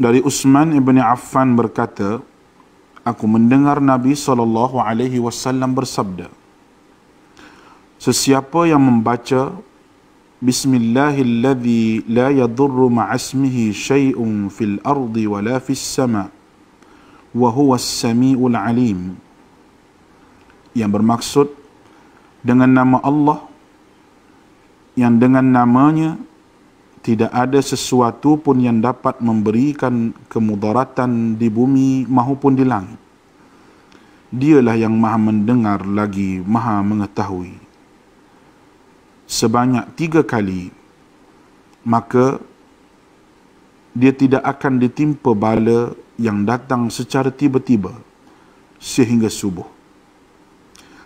Dari Utsman ibn Affan berkata, aku mendengar Nabi SAW bersabda, sesiapa yang membaca Bismillahilladzi la yadurru ma'asmihi syai'un fil ardi wa la fis sama' wa huwa as-sami'ul alim, yang bermaksud dengan nama Allah yang dengan namanya tidak ada sesuatu pun yang dapat memberikan kemudaratan di bumi maupun di langit. Dialah yang maha mendengar lagi maha mengetahui. Sebanyak 3 kali, maka dia tidak akan ditimpa bala yang datang secara tiba-tiba sehingga subuh.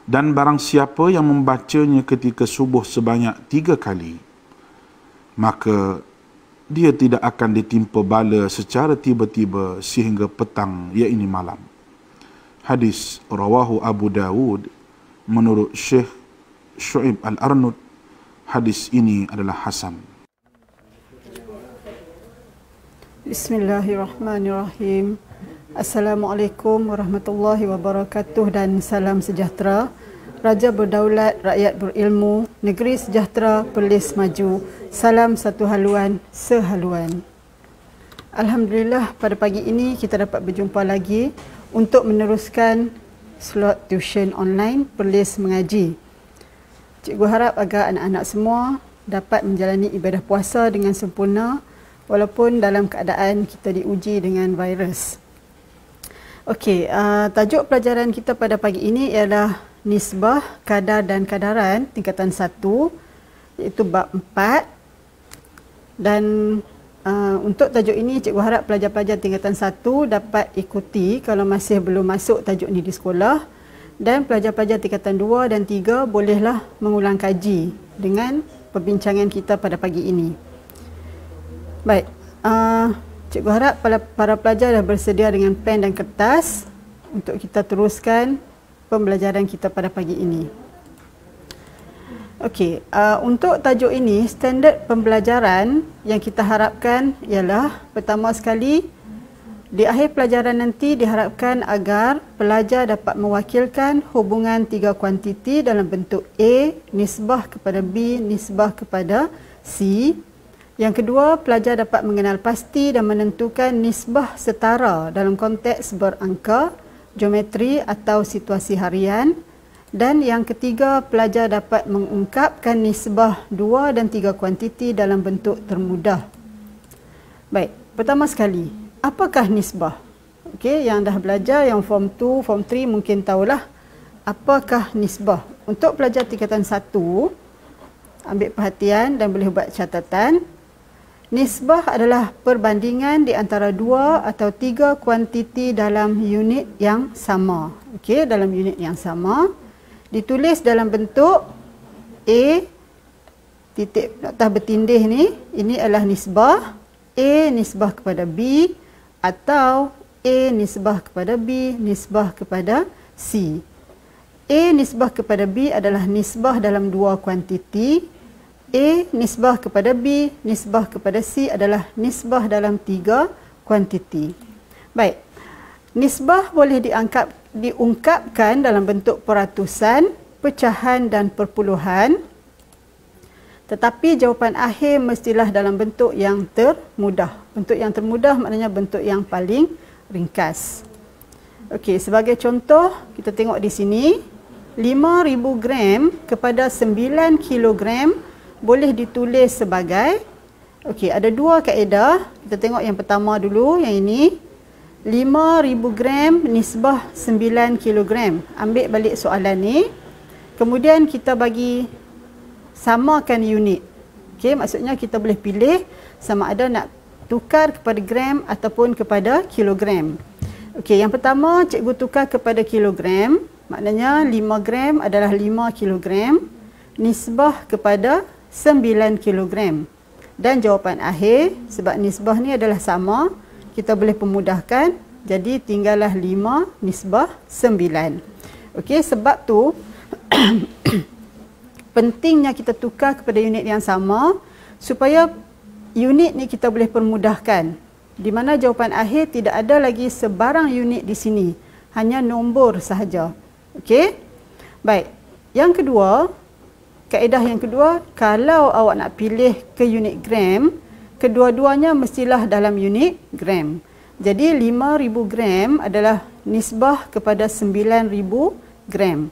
Dan barang siapa yang membacanya ketika subuh sebanyak 3 kali, maka dia tidak akan ditimpa bala secara tiba-tiba sehingga petang, iaitu malam. Hadis rawahu Abu Dawud menurut Syekh Syu'ib Al-Arnud. Hadis ini adalah hasan. Bismillahirrahmanirrahim. Assalamualaikum warahmatullahi wabarakatuh dan salam sejahtera. Raja berdaulat, rakyat berilmu, negeri sejahtera, Perlis maju. Salam satu haluan, sehaluan. Alhamdulillah, pada pagi ini kita dapat berjumpa lagi untuk meneruskan slot tuition online Perlis mengaji. Cikgu harap agar anak-anak semua dapat menjalani ibadah puasa dengan sempurna walaupun dalam keadaan kita diuji dengan virus. Okey, tajuk pelajaran kita pada pagi ini ialah Nisbah, Kadar dan Kadaran tingkatan 1, iaitu bab 4. Dan untuk tajuk ini cikgu harap pelajar-pelajar tingkatan 1 dapat ikuti kalau masih belum masuk tajuk ni di sekolah. Dan pelajar-pelajar tingkatan 2 dan 3 bolehlah mengulang kaji dengan perbincangan kita pada pagi ini. Baik, cikgu harap para pelajar dah bersedia dengan pen dan kertas untuk kita teruskan pembelajaran kita pada pagi ini. Okey, untuk tajuk ini, standard pembelajaran yang kita harapkan ialah pertama sekali, di akhir pelajaran nanti diharapkan agar pelajar dapat mewakilkan hubungan 3 kuantiti dalam bentuk A, nisbah kepada B, nisbah kepada C. Yang kedua, pelajar dapat mengenal pasti dan menentukan nisbah setara dalam konteks berangka, geometri atau situasi harian. Dan yang ketiga, pelajar dapat mengungkapkan nisbah 2 dan 3 kuantiti dalam bentuk termudah. Baik, pertama sekali, apakah nisbah? Okey, yang dah belajar, yang form 2, form 3 mungkin tahulah apakah nisbah. Untuk pelajar tingkatan 1, ambil perhatian dan boleh buat catatan. Nisbah adalah perbandingan di antara 2 atau 3 kuantiti dalam unit yang sama. Okey, dalam unit yang sama. Ditulis dalam bentuk A, titik noktah bertindih ni, ini adalah nisbah. A nisbah kepada B, atau A nisbah kepada B, nisbah kepada C. A nisbah kepada B adalah nisbah dalam 2 kuantiti. A nisbah kepada B, nisbah kepada C adalah nisbah dalam 3 kuantiti. Baik, nisbah boleh diungkapkan dalam bentuk peratusan, pecahan dan perpuluhan. Tetapi jawapan akhir mestilah dalam bentuk yang termudah. Bentuk yang termudah maknanya bentuk yang paling ringkas. Okey, sebagai contoh, kita tengok di sini, 5,000 gram kepada 9 kilogram boleh ditulis sebagai, okey, ada 2 kaedah. Kita tengok yang pertama dulu, yang ini. 5,000 gram nisbah 9 kilogram. Ambil balik soalan ni. Kemudian kita bagi samakan unit. Okey, maksudnya kita boleh pilih sama ada nak tukar kepada gram ataupun kepada kilogram. Okey, yang pertama cikgu tukar kepada kilogram, maknanya 5 gram adalah 5 kilogram nisbah kepada 9 kilogram. Dan jawapan akhir, sebab nisbah ni adalah sama, kita boleh pemudahkan, jadi tinggallah 5 nisbah 9. Okey, sebab tu pentingnya kita tukar kepada unit yang sama supaya unit ni kita boleh permudahkan. di mana jawapan akhir tidak ada lagi sebarang unit di sini, hanya nombor sahaja. Okey. Baik. Yang kedua, kaedah yang kedua, kalau awak nak pilih ke unit gram, kedua-duanya mestilah dalam unit gram. Jadi 5,000 gram adalah nisbah kepada 9,000 gram.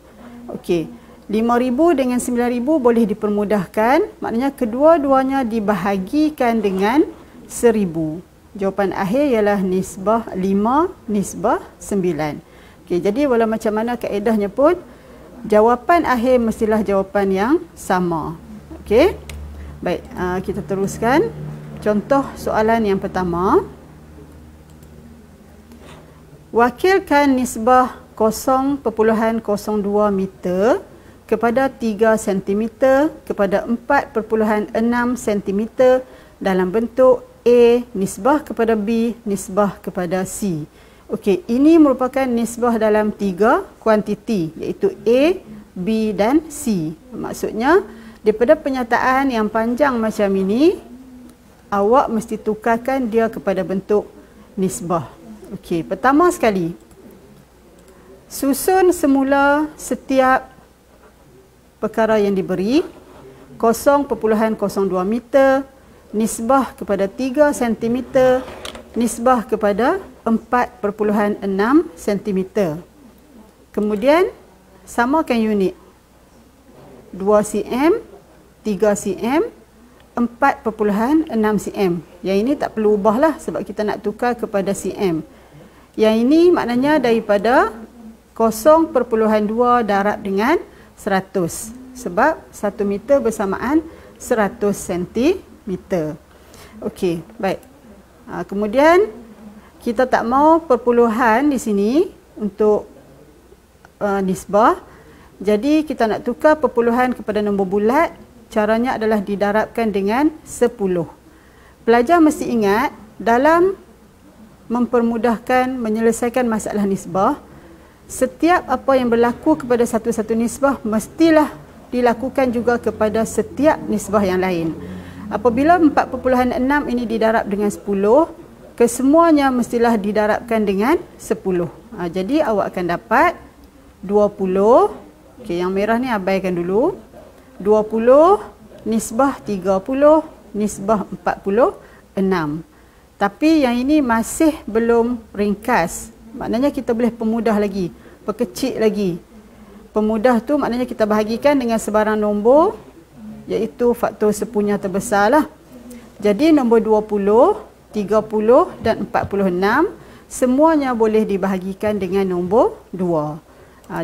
Okey. 5,000 dengan 9,000 boleh dipermudahkan, maknanya kedua-duanya dibahagikan dengan 1,000. Jawapan akhir ialah nisbah 5 nisbah 9. Okey, jadi walau macam mana kaedahnya pun, jawapan akhir mestilah jawapan yang sama. Okey. Baik, kita teruskan. Contoh soalan yang pertama. Wakilkan nisbah 0.02 meter kepada 3 cm kepada 4.6 cm dalam bentuk A nisbah kepada B nisbah kepada C. Okey, ini merupakan nisbah dalam 3 kuantiti, iaitu A, B dan C. Maksudnya, daripada penyataan yang panjang macam ini, awak mesti tukarkan dia kepada bentuk nisbah. Okey, pertama sekali, susun semula setiap perkara yang diberi. 0.02 meter nisbah kepada 3 cm nisbah kepada 4.6 cm. Kemudian samakan unit 2 cm, 3 cm, 4.6 cm. Yang ini tak perlu ubahlah sebab kita nak tukar kepada cm. Yang ini maknanya daripada 0.2 darab dengan 100. Sebab 1 meter bersamaan 100 cm. Okey, baik. Kemudian kita tak mau perpuluhan di sini untuk nisbah. Jadi kita nak tukar perpuluhan kepada nombor bulat. Caranya adalah didarabkan dengan 10. Pelajar mesti ingat, dalam mempermudahkan menyelesaikan masalah nisbah, setiap apa yang berlaku kepada satu-satu nisbah mestilah dilakukan juga kepada setiap nisbah yang lain. Apabila 4.6 ini didarab dengan 10, kesemuanya mestilah didarabkan dengan 10. Jadi awak akan dapat 20. Okey, yang merah ni abaikan dulu. 20 nisbah 30 nisbah 46. Tapi yang ini masih belum ringkas. Maknanya kita boleh pemudah lagi, perkecil lagi. Pemudah tu maknanya kita bahagikan dengan sebarang nombor, iaitu faktor sepunya terbesar lah. Jadi nombor 20, 30 dan 46 semuanya boleh dibahagikan dengan nombor 2.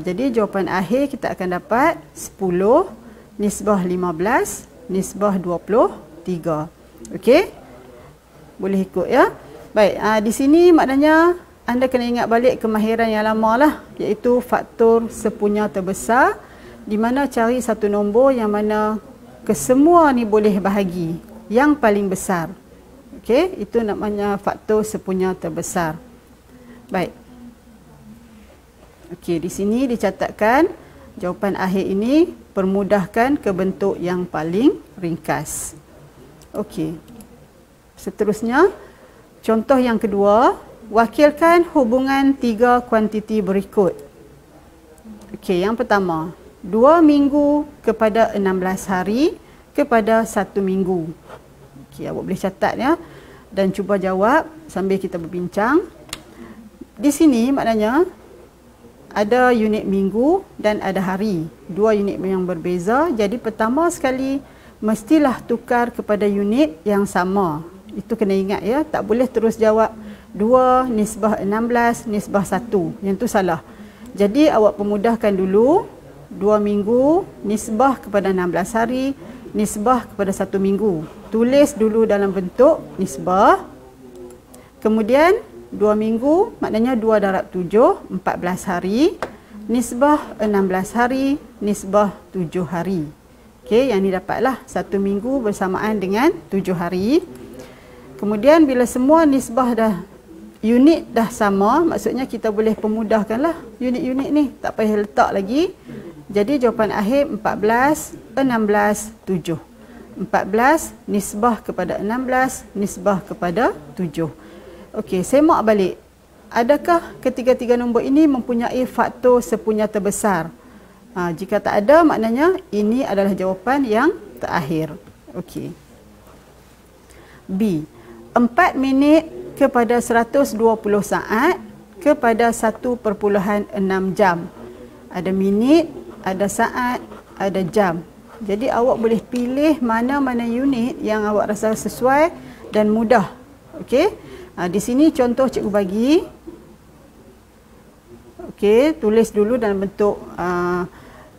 Jadi jawapan akhir kita akan dapat 10 nisbah 15 nisbah 23. Okey? Boleh ikut ya. Baik, di sini maknanya anda kena ingat balik kemahiran yang lama lah, iaitu faktor sepunya terbesar, di mana cari satu nombor yang mana kesemua ni boleh bahagi, yang paling besar. Okey, itu namanya faktor sepunya terbesar. Baik. Okey, di sini dicatatkan jawapan akhir ini permudahkan ke bentuk yang paling ringkas. Okey. Seterusnya, contoh yang kedua, wakilkan hubungan 3 kuantiti berikut. Okey, yang pertama, 2 minggu kepada 16 hari kepada 1 minggu. Okey, awak boleh catat ya dan cuba jawab sambil kita berbincang. Di sini maknanya ada unit minggu dan ada hari. 2 unit yang berbeza. Jadi pertama sekali mestilah tukar kepada unit yang sama. Itu kena ingat ya, tak boleh terus jawab 2 nisbah 16 nisbah 1. Yang tu salah. Jadi awak pemudahkan dulu, 2 minggu nisbah kepada 16 hari nisbah kepada 1 minggu. Tulis dulu dalam bentuk nisbah. Kemudian 2 minggu maknanya 2 darab 7, 14 hari nisbah 16 hari nisbah 7 hari. Okey, yang ni dapatlah 1 minggu bersamaan dengan 7 hari. Kemudian bila semua nisbah dah, unit dah sama, maksudnya kita boleh pemudahkanlah unit-unit ni, tak payah letak lagi. Jadi jawapan akhir 14, 16, 7. 14 nisbah kepada 16 nisbah kepada 7. Okey, semak balik. Adakah ketiga-tiga nombor ini mempunyai faktor sepunya terbesar? Jika tak ada, maknanya ini adalah jawapan yang terakhir. Okey. B. 4 minit kepada 120 saat kepada 1.6 jam. Ada minit, ada saat, ada jam. Jadi awak boleh pilih mana-mana unit yang awak rasa sesuai dan mudah. Okey. Di sini contoh cikgu bagi. Okey, tulis dulu dalam bentuk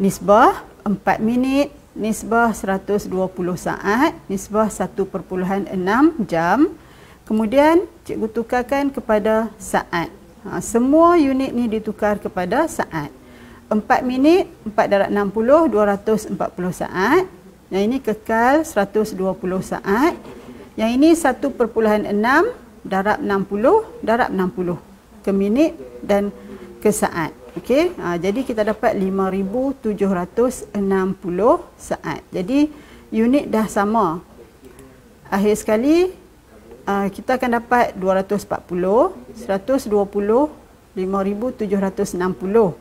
nisbah 4 minit, nisbah 120 saat, nisbah 1.6 jam. Kemudian cikgu tukarkan kepada saat. Semua unit ni ditukar kepada saat. 4 minit, 4 darab 60, 240 saat. Yang ini kekal 120 saat. Yang ini 1.6 darab 60 darab 60 ke minit dan ke saat. Okey, jadi kita dapat 5,760 saat. Jadi unit dah sama. Akhir sekali kita akan dapat 240, 120, 5,760.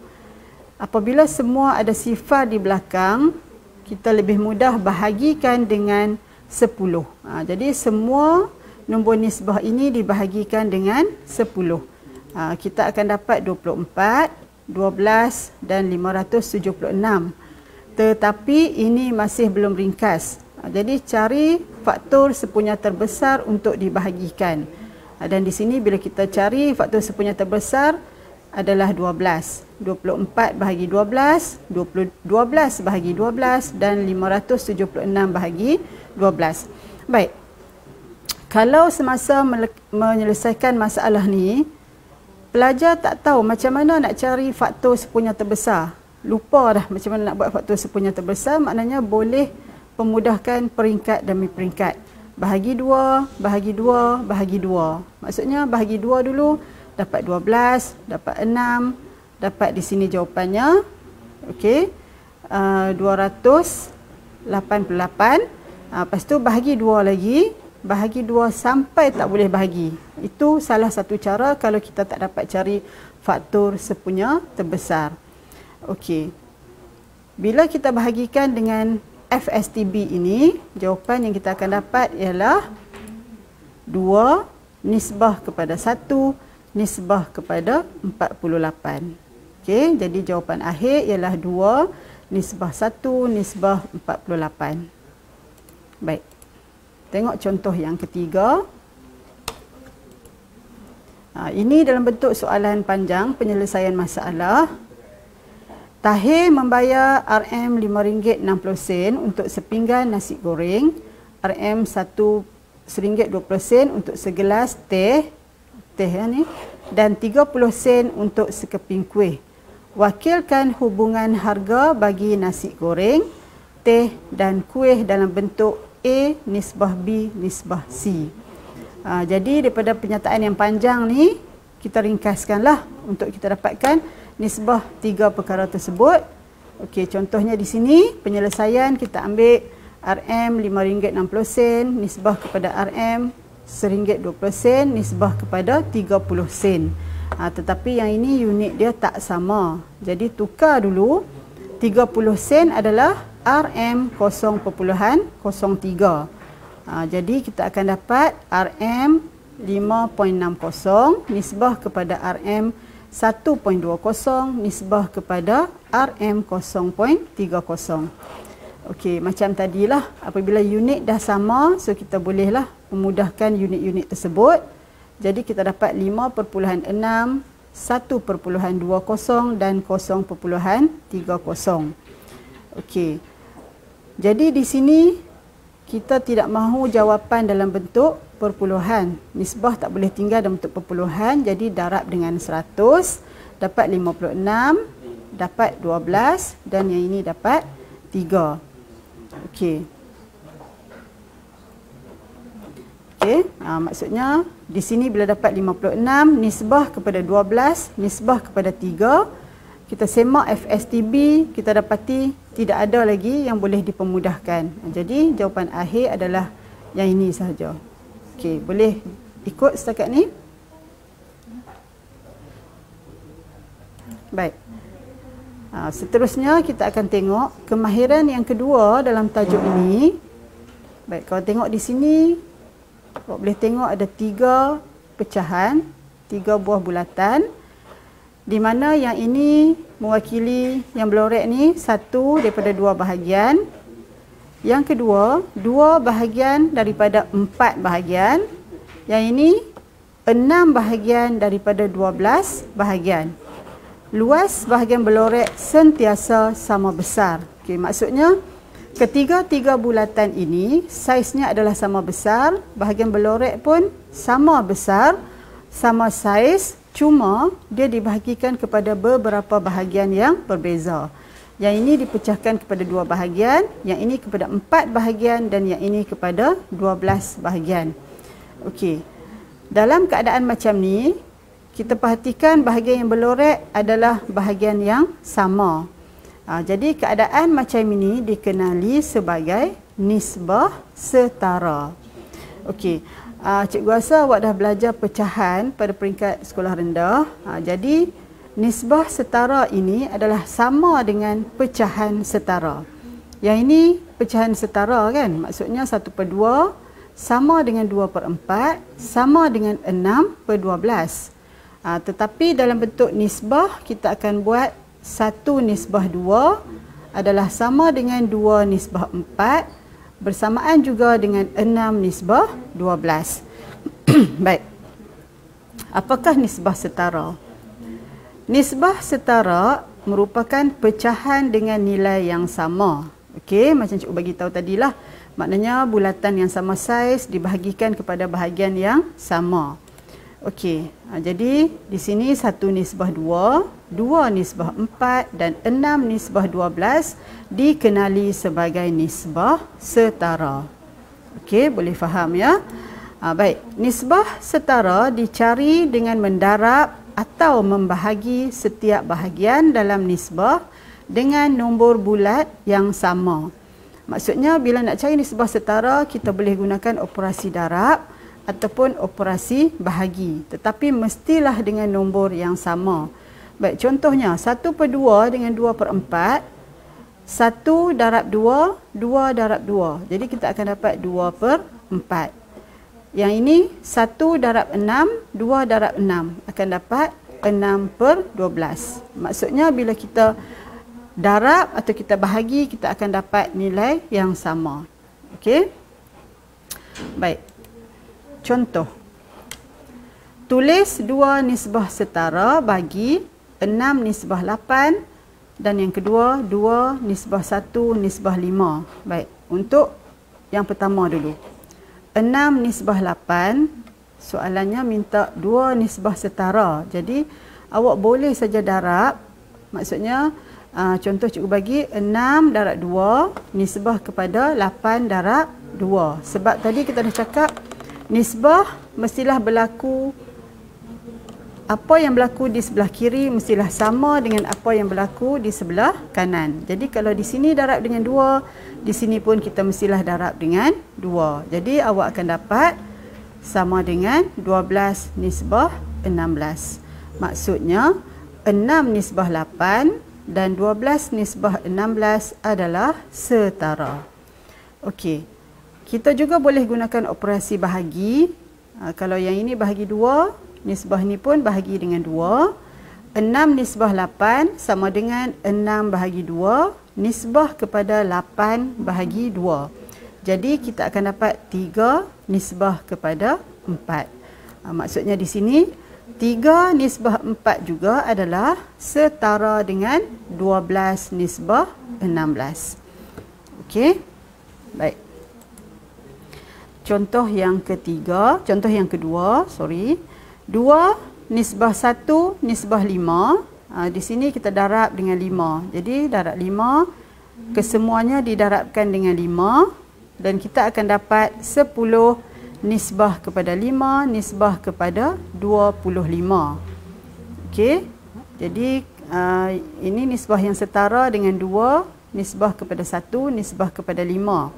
Apabila semua ada sifar di belakang, kita lebih mudah bahagikan dengan 10. Jadi semua nombor nisbah ini dibahagikan dengan 10. Kita akan dapat 24, 12 dan 576. Tetapi ini masih belum ringkas. Jadi cari faktor sepunya terbesar untuk dibahagikan. Dan di sini bila kita cari faktor sepunya terbesar adalah 12. 24 bahagi 12, 12 bahagi 12 dan 576 bahagi 12. Baik. Kalau semasa menyelesaikan masalah ni, pelajar tak tahu macam mana nak cari faktor sepunya terbesar. Lupa dah macam mana nak buat faktor sepunya terbesar, maknanya boleh pemudahkan peringkat demi peringkat. Bahagi 2, bahagi 2, bahagi 2. Maksudnya bahagi 2 dulu, dapat 12, dapat 6, dapat di sini jawapannya. Okey. 288. Lepas tu bahagi 2 lagi. Bahagi 2 sampai tak boleh bahagi. Itu salah satu cara kalau kita tak dapat cari faktor sepunya terbesar. Okey. Bila kita bahagikan dengan FSTB ini, jawapan yang kita akan dapat ialah 2 nisbah kepada 1 nisbah kepada 48. Okey, jadi jawapan akhir ialah 2 nisbah 1 nisbah 48. Baik. Tengok contoh yang ketiga. Ini dalam bentuk soalan panjang penyelesaian masalah. Tahir membayar RM5.60 untuk sepinggan nasi goreng, RM1.20 untuk segelas teh ni, dan 30 sen untuk sekeping kuih. Wakilkan hubungan harga bagi nasi goreng, teh dan kuih dalam bentuk A nisbah B nisbah C. Jadi daripada pernyataan yang panjang ni, kita ringkaskanlah untuk kita dapatkan nisbah 3 perkara tersebut. Okey, contohnya di sini penyelesaian kita ambil RM RM5.60 nisbah kepada RM RM1.20 nisbah kepada 30 sen. Tetapi yang ini unit dia tak sama. Jadi tukar dulu. 30 sen adalah RM0.03. Jadi kita akan dapat RM5.60 nisbah kepada RM1.20 nisbah kepada RM0.30. Okey, macam tadilah, apabila unit dah sama, so kita bolehlah memudahkan unit-unit tersebut. Jadi kita dapat 5.6, 1.20 dan 0.30. Okey. Jadi di sini kita tidak mahu jawapan dalam bentuk perpuluhan. Nisbah tak boleh tinggal dalam bentuk perpuluhan. Jadi darab dengan 100, dapat 56, dapat 12 dan yang ini dapat 3. Okey. Okey, maksudnya di sini bila dapat 56 nisbah kepada 12, nisbah kepada 3, kita semak FSTB, kita dapati tidak ada lagi yang boleh dipermudahkan. Jadi jawapan akhir adalah yang ini sahaja. Okey, boleh ikut setakat ni? Baik. Seterusnya kita akan tengok kemahiran yang kedua dalam tajuk ini. Baik, kalau tengok di sini, awak boleh tengok ada 3 pecahan, 3 buah bulatan, di mana yang ini mewakili yang berlorek ni 1 daripada 2 bahagian. Yang kedua, 2 bahagian daripada 4 bahagian. Yang ini 6 bahagian daripada 12 bahagian. Luas bahagian berlorek sentiasa sama besar. Okey, maksudnya ketiga-tiga bulatan ini saiznya adalah sama besar, bahagian berlorek pun sama besar, sama saiz, cuma dia dibahagikan kepada beberapa bahagian yang berbeza. Yang ini dipecahkan kepada 2 bahagian, yang ini kepada 4 bahagian dan yang ini kepada 12 bahagian. Okey. Dalam keadaan macam ni, kita perhatikan bahagian yang berlorek adalah bahagian yang sama. Jadi keadaan macam ini dikenali sebagai nisbah setara. Okey. Cikgu rasa awak dah belajar pecahan pada peringkat sekolah rendah. Jadi nisbah setara ini adalah sama dengan pecahan setara. Yang ini pecahan setara kan? Maksudnya 1/2 sama dengan 2/4 sama dengan 6/12. Tetapi dalam bentuk nisbah kita akan buat 1 nisbah 2 adalah sama dengan 2 nisbah 4 bersamaan juga dengan 6 nisbah 12. Baik. Apakah nisbah setara? Nisbah setara merupakan pecahan dengan nilai yang sama. Okey, macam cikgu bagi tahu tadilah. Maknanya bulatan yang sama saiz dibahagikan kepada bahagian yang sama. Okey, jadi di sini 1 nisbah 2, 2 nisbah 4 dan 6 nisbah 12 dikenali sebagai nisbah setara. Okey, boleh faham ya? Baik, nisbah setara dicari dengan mendarab atau membahagi setiap bahagian dalam nisbah dengan nombor bulat yang sama. Maksudnya bila nak cari nisbah setara, kita boleh gunakan operasi darab ataupun operasi bahagi, tetapi mestilah dengan nombor yang sama. Baik, contohnya 1/2 dengan 2/4, 1 darab 2, 2 darab 2. Jadi kita akan dapat 2/4. Yang ini 1 darab 6, 2 darab 6 akan dapat 6/12. Maksudnya bila kita darab atau kita bahagi, kita akan dapat nilai yang sama. Okey? Baik. Contoh. Tulis 2 nisbah setara bagi 6 nisbah 8 dan yang kedua 2 nisbah 1 nisbah 5. Baik, untuk yang pertama dulu. 6 nisbah 8, soalannya minta 2 nisbah setara. Jadi awak boleh saja darab. Maksudnya contoh cikgu bagi 6 darab 2 nisbah kepada 8 darab 2. Sebab tadi kita dah cakap nisbah mestilah berlaku, apa yang berlaku di sebelah kiri mestilah sama dengan apa yang berlaku di sebelah kanan. Jadi kalau di sini darab dengan 2, di sini pun kita mestilah darab dengan 2. Jadi awak akan dapat sama dengan 12 nisbah 16. Maksudnya 6 nisbah 8 dan 12 nisbah 16 adalah setara. Okey. Kita juga boleh gunakan operasi bahagi. Kalau yang ini bahagi 2, nisbah ni pun bahagi dengan 2. 6 nisbah 8 sama dengan 6 bahagi 2 nisbah kepada 8 bahagi 2. Jadi kita akan dapat 3 nisbah kepada 4. Maksudnya di sini 3 nisbah 4 juga adalah setara dengan 12 nisbah 16. Okey. Baik. Contoh yang kedua, 2 nisbah 1 nisbah 5. Di sini kita darab dengan 5. Jadi darab 5, kesemuanya didarabkan dengan 5 dan kita akan dapat 10 nisbah kepada 5 nisbah kepada 25. Okey. Jadi ini nisbah yang setara dengan 2 nisbah kepada 1 nisbah kepada 5.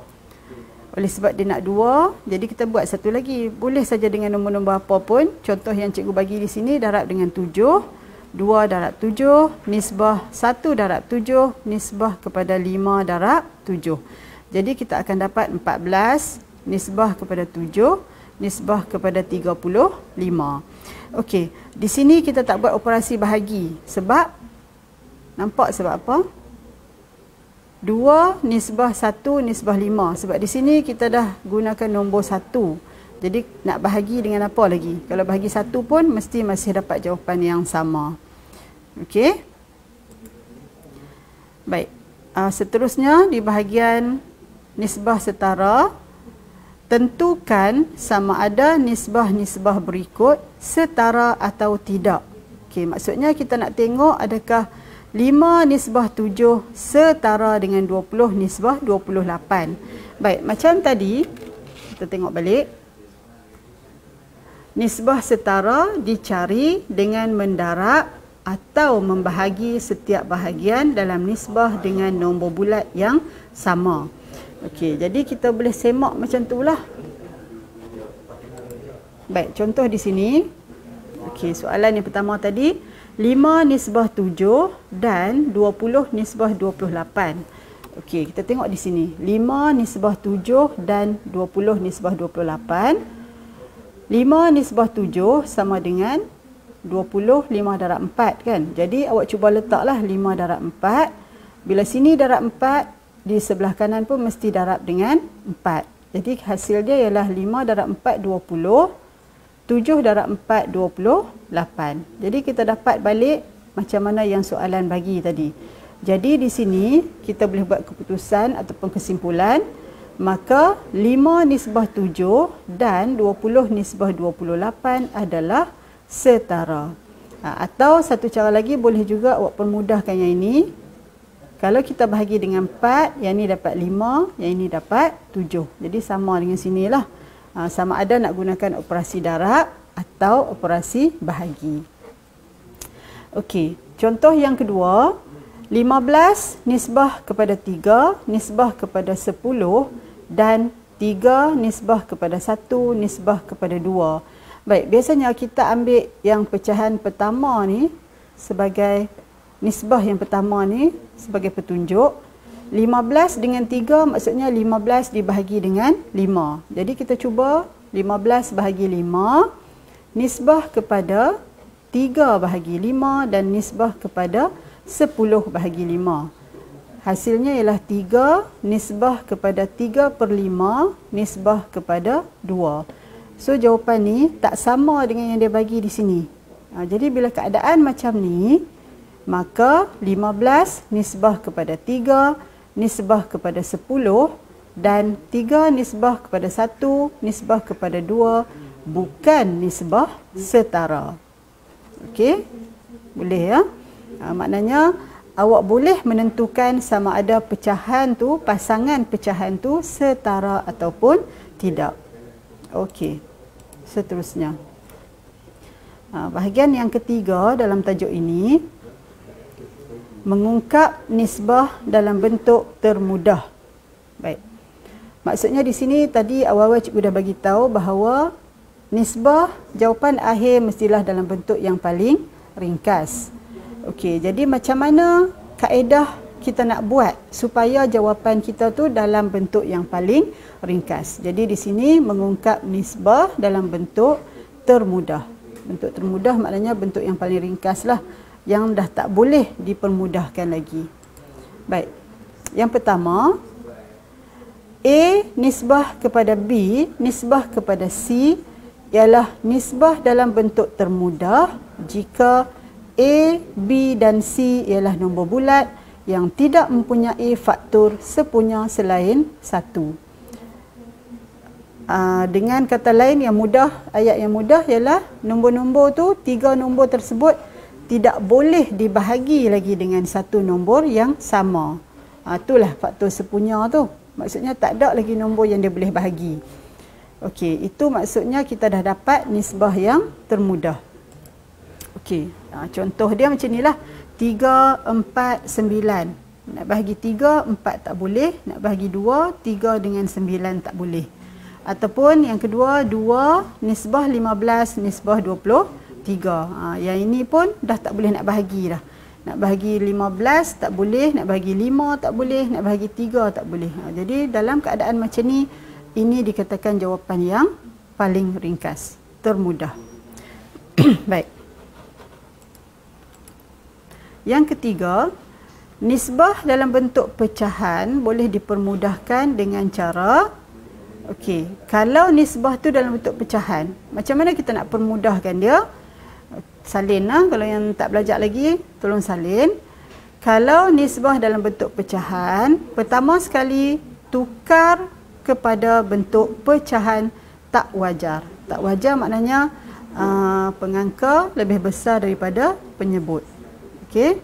Oleh sebab dia nak 2, jadi kita buat satu lagi. Boleh saja dengan nombor-nombor apa pun. Contoh yang cikgu bagi di sini darab dengan 7. 2 darab 7, nisbah 1 darab 7, nisbah kepada 5 darab 7. Jadi kita akan dapat 14 nisbah kepada 7, nisbah kepada 35. Okey, di sini kita tak buat operasi bahagi. Sebab, nampak sebab apa? 2 nisbah 1 nisbah 5. Sebab di sini kita dah gunakan nombor 1. Jadi nak bahagi dengan apa lagi? Kalau bahagi 1 pun mesti masih dapat jawapan yang sama. Okey. Baik. Seterusnya di bahagian nisbah setara, tentukan sama ada nisbah-nisbah berikut setara atau tidak. Okey, maksudnya kita nak tengok adakah 5 nisbah 7 setara dengan 20 nisbah 28. Baik, macam tadi, kita tengok balik. Nisbah setara dicari dengan mendarab atau membahagi setiap bahagian dalam nisbah dengan nombor bulat yang sama. Okey, jadi kita boleh semak macam itulah. Baik, contoh di sini. Okey, soalan yang pertama tadi, 5 nisbah 7 dan 20 nisbah 28. Okey, kita tengok di sini. 5 nisbah 7 dan 20 nisbah 28. 5 nisbah 7 sama dengan 20 5 darab 4 kan. Jadi awak cuba letaklah 5 darab 4. Bila sini darab 4, di sebelah kanan pun mesti darab dengan 4. Jadi hasil dia ialah 5 darab 4 20, 7 darab 4 28. Jadi kita dapat balik macam mana yang soalan bagi tadi. Jadi di sini kita boleh buat keputusan ataupun kesimpulan, maka 5 nisbah 7 dan 20 nisbah 28 adalah setara. Atau satu cara lagi boleh juga awak permudahkan yang ini. Kalau kita bahagi dengan 4, yang ni dapat 5, yang ini dapat 7. Jadi sama dengan sinilah. Sama ada nak gunakan operasi darab atau operasi bahagi. Okey, contoh yang kedua, 15 nisbah kepada 3, nisbah kepada 10 dan 3 nisbah kepada 1, nisbah kepada 2. Baik, biasanya kita ambil yang pecahan pertama ni sebagai nisbah yang pertama ni sebagai petunjuk. 15 dengan 3 maksudnya 15 dibahagi dengan 5. Jadi kita cuba 15 bahagi 5, nisbah kepada 3 bahagi 5 dan nisbah kepada 10 bahagi 5. Hasilnya ialah 3 nisbah kepada 3/5 nisbah kepada 2. So jawapan ni tak sama dengan yang dia bagi di sini. Jadi bila keadaan macam ni, maka 15 nisbah kepada 3, nisbah kepada 10 dan 3 nisbah kepada 1, nisbah kepada 2 bukan nisbah setara. Okey? Boleh ya? Maknanya awak boleh menentukan sama ada pecahan tu, pasangan pecahan tu setara ataupun tidak. Okey. Seterusnya. Bahagian yang ketiga dalam tajuk ini, mengungkap nisbah dalam bentuk termudah. Baik. Maksudnya di sini tadi awal-awal cikgu dah bagi tahu bahawa nisbah jawapan akhir mestilah dalam bentuk yang paling ringkas. Okey, jadi macam mana kaedah kita nak buat supaya jawapan kita tu dalam bentuk yang paling ringkas. Jadi di sini mengungkap nisbah dalam bentuk termudah. Bentuk termudah maknanya bentuk yang paling ringkas lah, yang dah tak boleh dipermudahkan lagi. Baik. Yang pertama, A nisbah kepada B nisbah kepada C ialah nisbah dalam bentuk termudah jika A, B dan C ialah nombor bulat yang tidak mempunyai faktor sepunya selain 1. Dengan kata lain yang mudah, ayat yang mudah ialah nombor-nombor tu, 3 nombor tersebut tidak boleh dibahagi lagi dengan satu nombor yang sama. Itulah faktor sepunya tu. Maksudnya tak ada lagi nombor yang dia boleh bahagi. Okey, itu maksudnya kita dah dapat nisbah yang termudah. Okey, contoh dia macam inilah. 3, 4, 9. Nak bahagi 3, 4 tak boleh. Nak bahagi 2, 3 dengan 9 tak boleh. Ataupun yang kedua, 2 nisbah 15 nisbah 28. 3. Yang ini pun dah tak boleh nak bahagi dah. Nak bahagi 15 tak boleh, nak bahagi 5 tak boleh, nak bahagi 3 tak boleh. Jadi dalam keadaan macam ni, ini dikatakan jawapan yang paling ringkas, termudah. Baik. Yang ketiga, nisbah dalam bentuk pecahan boleh dipermudahkan dengan cara, okey, kalau nisbah tu dalam bentuk pecahan, macam mana kita nak permudahkan dia? Salin lah, kalau yang tak belajar lagi, tolong salin. Kalau nisbah dalam bentuk pecahan, pertama sekali tukar kepada bentuk pecahan tak wajar. Tak wajar maknanya pengangka lebih besar daripada penyebut. Okey.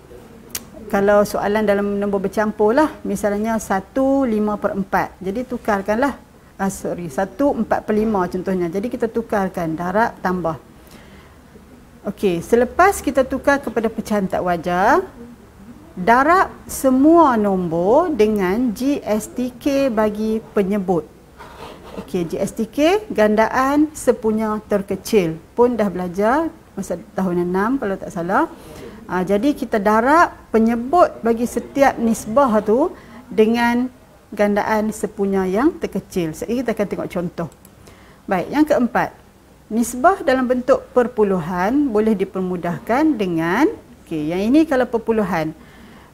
Kalau soalan dalam nombor bercampur lah, misalnya 1/5/4. Jadi tukarkanlah. 1/4/5 contohnya. Jadi kita tukarkan darab tambah. Okey, selepas kita tukar kepada pecahan tak wajar, darab semua nombor dengan GSTK bagi penyebut. Okey, GSTK gandaan sepunya terkecil. Pun dah belajar masa tahun 6 kalau tak salah. Jadi kita darab penyebut bagi setiap nisbah tu dengan gandaan sepunya yang terkecil. Sekejap kita akan tengok contoh. Baik, yang keempat. Nisbah dalam bentuk perpuluhan boleh dipermudahkan dengan, okey, yang ini kalau perpuluhan.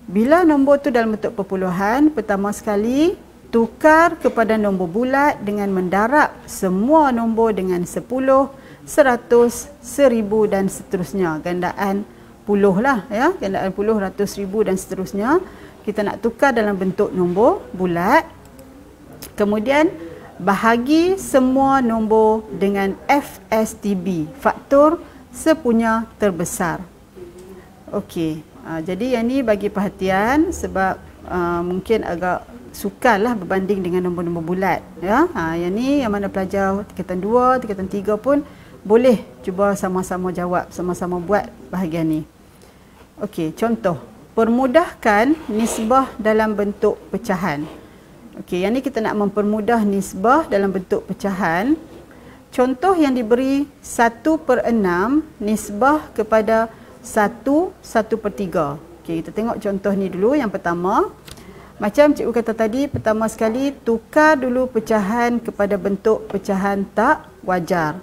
Bila nombor tu dalam bentuk perpuluhan, pertama sekali tukar kepada nombor bulat dengan mendarab semua nombor dengan 10, 100, 1000 dan seterusnya. Gandaan puluh lah ya, gandaan puluh, ratus, ribu dan seterusnya. Kita nak tukar dalam bentuk nombor bulat. Kemudian bahagi semua nombor dengan FSTB, faktor sepunya terbesar. Okey, jadi yang ni bagi perhatian sebab mungkin agak sukarlah berbanding dengan nombor-nombor bulat ya. Yang ni yang mana pelajar tingkatan 2, tingkatan 3 pun boleh cuba sama-sama jawab, sama-sama buat bahagian ni. Okey, contoh permudahkan nisbah dalam bentuk pecahan. Okey, yang ni kita nak mempermudah nisbah dalam bentuk pecahan. Contoh yang diberi 1/6 nisbah kepada 1/3. Okey, kita tengok contoh ni dulu. Yang pertama, macam cikgu kata tadi, pertama sekali tukar dulu pecahan kepada bentuk pecahan tak wajar.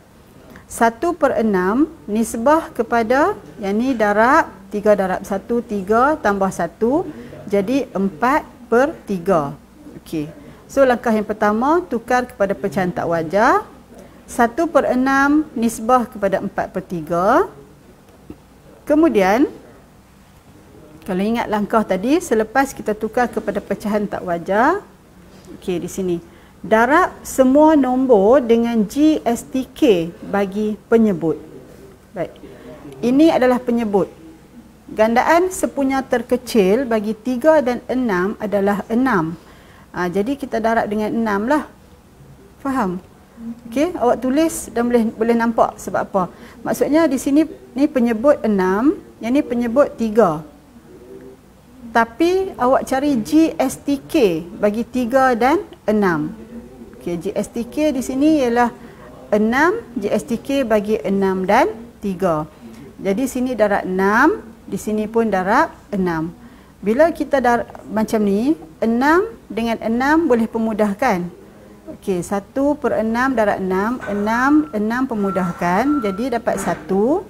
1/6 nisbah kepada, yang ni darab 3 darab 1, 3 tambah 1, jadi 4/3. Okey. So langkah yang pertama tukar kepada pecahan tak wajar. 1/6 nisbah kepada 4/3. Kemudian kalau ingat langkah tadi, selepas kita tukar kepada pecahan tak wajar, okey, di sini darab semua nombor dengan GSTK bagi penyebut. Baik. Ini adalah penyebut. Gandaan sepunya terkecil bagi 3 dan 6 adalah 6. Jadi kita darab dengan 6 lah. Faham? Okey, awak tulis dan boleh nampak sebab apa. Maksudnya di sini ni penyebut 6, yang ni penyebut 3. Tapi awak cari GSTK bagi 3 dan 6. Okey, GSTK di sini ialah 6, GSTK bagi 6 dan 3. Jadi sini darab 6, di sini pun darab 6. Bila kita macam ni, 6 dengan 6 boleh pemudahkan. Okey, 1/6 darab 6, 6 pemudahkan. Jadi dapat 1.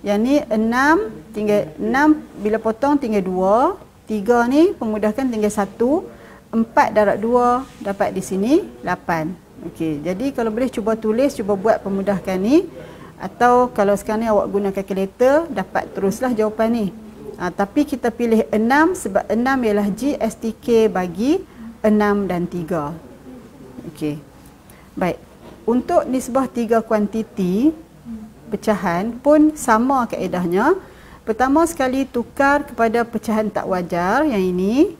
Yang ni 6, tinggal 6 bila potong tinggal 2. 3 ni pemudahkan tinggal 1. 4 darab 2 dapat di sini 8. Okey, jadi kalau boleh cuba tulis, cuba buat pemudahkan ni. Atau kalau sekarang ni awak guna kalkulator, dapat teruslah jawapan ni. Tapi kita pilih 6 sebab 6 ialah GSTK bagi 6 dan 3. Okey. Baik. Untuk nisbah 3 kuantiti pecahan pun sama kaedahnya. Pertama sekali tukar kepada pecahan tak wajar, yang ini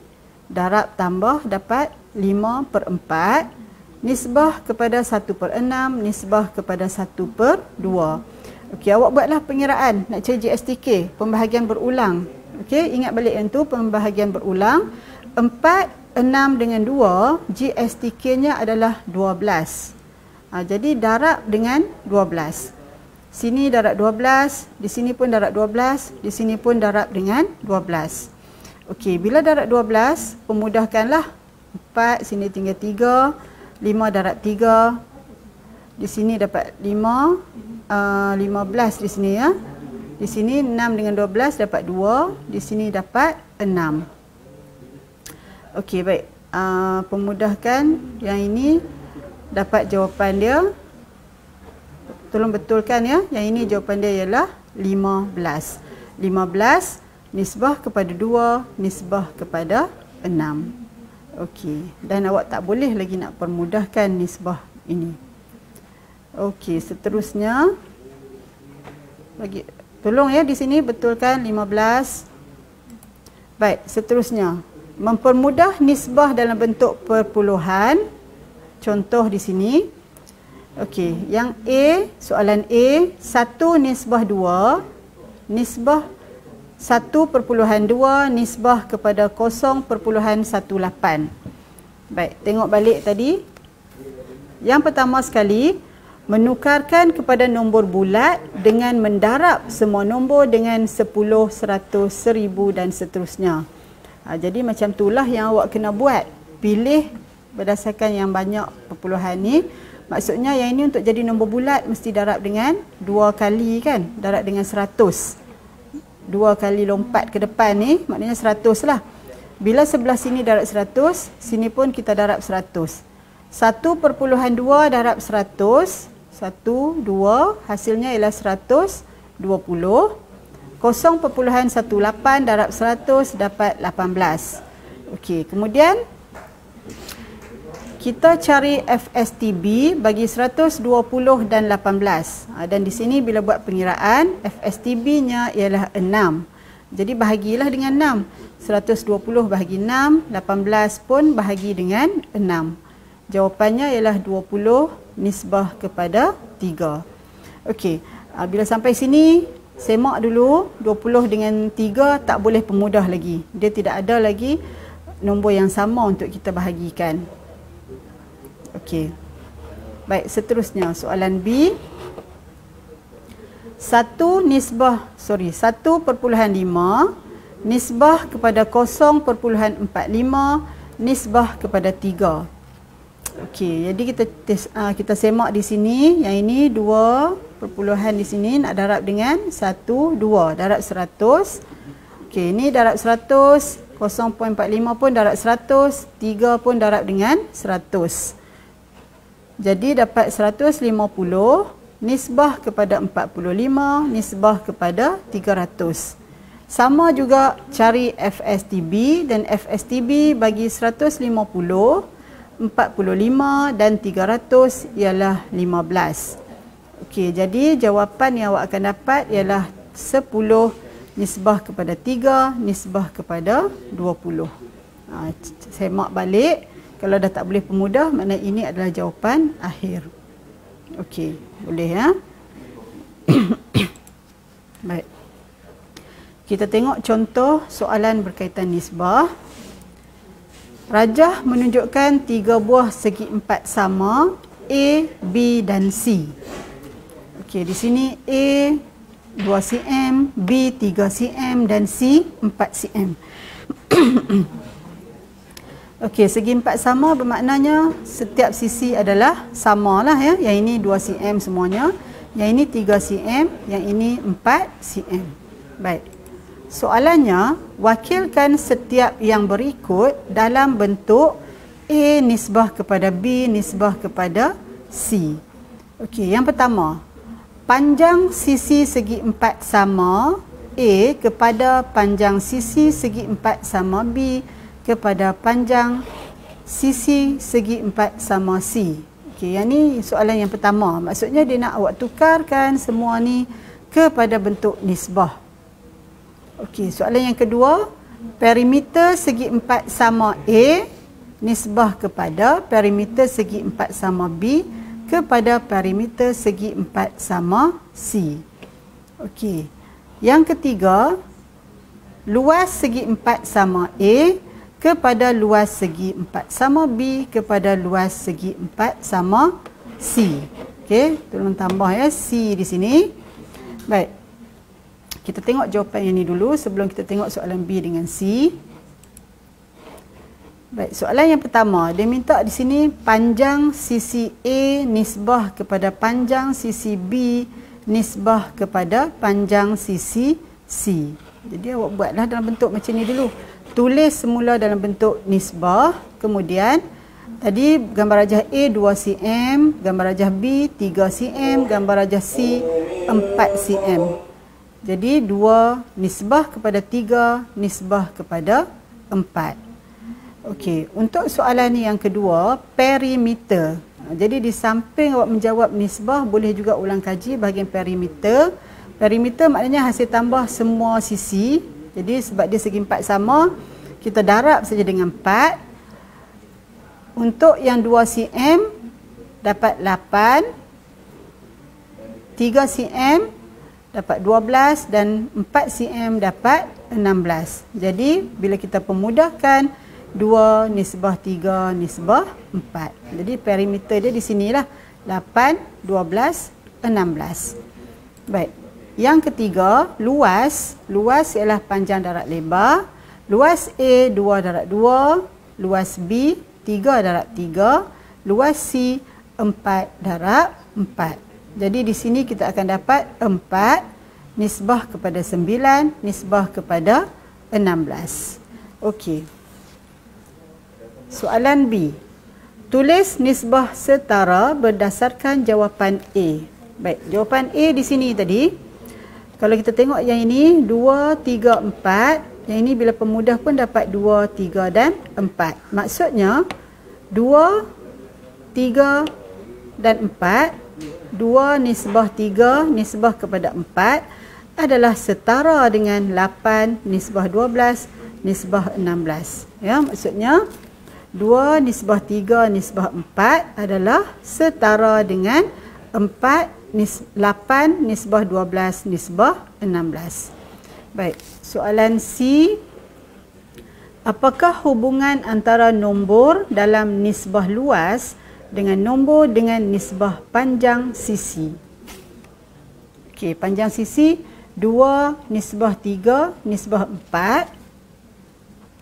darab tambah dapat 5/4. Nisbah kepada 1/6, nisbah kepada 1/2. Okey, awak buatlah pengiraan nak cari GSTK, pembahagian berulang. Okey, ingat balik yang tu, pembahagian berulang. 4, 6 dengan 2, GSTK-nya adalah 12. Jadi darab dengan 12. Sini darab 12, di sini pun darab 12, di sini pun darab dengan 12. Okey, bila darab 12, pemudahkanlah. 4, sini tinggal 3, 5 darab 3, di sini dapat 5, 15 di sini ya. Di sini 6 dengan 12 dapat 2, di sini dapat 6. Okey, baik. Pemudahkan yang ini dapat jawapan dia. Tolong betulkan ya. Yang ini jawapan dia ialah 15. 15 nisbah kepada 2, nisbah kepada 6. Okey, dan awak tak boleh lagi nak permudahkan nisbah ini. Okey, seterusnya bagi tolong ya di sini betulkan 15. Baik, seterusnya mempermudah nisbah dalam bentuk perpuluhan. Contoh di sini. Okey, yang A, soalan A, 1 nisbah 2, nisbah 1/2 nisbah kepada 0.18. Baik, tengok balik tadi. Yang pertama sekali, menukarkan kepada nombor bulat dengan mendarab semua nombor dengan 10, 100, 1000 dan seterusnya. Jadi macam itulah yang awak kena buat. Pilih berdasarkan yang banyak perpuluhan ni. Maksudnya yang ini untuk jadi nombor bulat mesti darab dengan 2 kali kan. Darab dengan 100. 2 kali lompat ke depan ni maknanya 100 lah. Bila sebelah sini darab 100, sini pun kita darab 100. 1/2 darab 100, 1, 2, hasilnya ialah 120. 0.18 darab 100 dapat 18. Okey, kemudian kita cari FSTB bagi 120 dan 18. Dan di sini bila buat pengiraan, FSTB-nya ialah 6. Jadi bahagilah dengan 6. 120 bahagi 6, 18 pun bahagi dengan 6. Jawapannya ialah 20 nisbah kepada 3. Okey, bila sampai sini, semak dulu. 20 dengan 3 tak boleh pemudah lagi. Dia tidak ada lagi nombor yang sama untuk kita bahagikan. Okey. Baik, seterusnya soalan B. 1/5 nisbah kepada 0.45 nisbah kepada 3. Okey, jadi kita semak di sini. Yang ini 2 perpuluhan di sini nak darab dengan 1, 2 darab 100. Okey, ini darab 100, 0.45 pun darab 100, 3 pun darab dengan 100. Jadi dapat 150 nisbah kepada 45 nisbah kepada 300. Sama juga cari FSTB, dan FSTB bagi 150, 45 dan 300 ialah 15. Okey, jadi jawapan yang awak akan dapat ialah 10 nisbah kepada 3 nisbah kepada 20. Semak balik. Kalau dah tak boleh pemudah, maknanya ini adalah jawapan akhir. Okey, boleh ya. Baik. Kita tengok contoh soalan berkaitan nisbah. Rajah menunjukkan 3 buah segi empat sama A, B dan C. Okey, di sini A 2 cm, B 3 cm dan C 4 cm. Okey, segi empat sama bermaknanya setiap sisi adalah sama lah ya. Yang ini 2 cm semuanya, yang ini 3 cm, yang ini 4 cm. Baik. Soalannya, wakilkan setiap yang berikut dalam bentuk A nisbah kepada B nisbah kepada C. Okey, yang pertama, panjang sisi segi empat sama A kepada panjang sisi segi empat sama B kepada panjang sisi segi empat sama C. Okey, yang ni soalan yang pertama. Maksudnya dia nak awak tukarkan semua ni kepada bentuk nisbah. Okey, soalan yang kedua, perimeter segi empat sama A nisbah kepada perimeter segi empat sama B kepada perimeter segi empat sama C. Okey. Yang ketiga, luas segi empat sama A kepada luas segi empat sama B kepada luas segi empat sama C. Okey, tolong tambah ya C di sini. Baik. Kita tengok jawapan yang ni dulu sebelum kita tengok soalan B dengan C. Baik, soalan yang pertama, dia minta di sini panjang sisi A nisbah kepada panjang sisi B nisbah kepada panjang sisi C. Jadi awak buatlah dalam bentuk macam ni dulu. Tulis semula dalam bentuk nisbah, kemudian tadi gambar rajah A 2 cm, gambar rajah B 3 cm, gambar rajah C 4 cm. Jadi 2 nisbah kepada 3 nisbah kepada 4. Okey, untuk soalan ni yang kedua, perimeter. Jadi di samping awak menjawab nisbah, boleh juga ulang kaji bahagian perimeter. Perimeter maknanya hasil tambah semua sisi. Jadi sebab dia segi 4 sama, kita darab saja dengan 4. Untuk yang 2 cm dapat 8, 3 cm dapat 12 dan 4 cm dapat 16. Jadi bila kita pemudahkan 2 nisbah 3 nisbah 4. Jadi perimeter dia di sinilah 8, 12, 16. Baik. Yang ketiga, luas. Luas ialah panjang darab lebar. Luas A 2 darab 2, luas B 3 darab 3, luas C 4 darab 4. Jadi di sini kita akan dapat 4 nisbah kepada 9 nisbah kepada 16. Okey. Soalan B. Tulis nisbah setara berdasarkan jawapan A. Baik, jawapan A di sini tadi. Kalau kita tengok yang ini 2, 3, 4. Yang ini bila pemudah pun dapat 2, 3 dan 4. Maksudnya 2, 3 dan 4. 2 nisbah 3 nisbah kepada 4 adalah setara dengan 8 nisbah 12 nisbah 16. Ya, maksudnya 2 nisbah 3 nisbah 4 adalah setara dengan 8 nisbah 12 nisbah 16. Baik, soalan C. Apakah hubungan antara nombor dalam nisbah luas dengan nombor dengan nisbah panjang sisi? Okey, panjang sisi 2 nisbah 3 nisbah 4,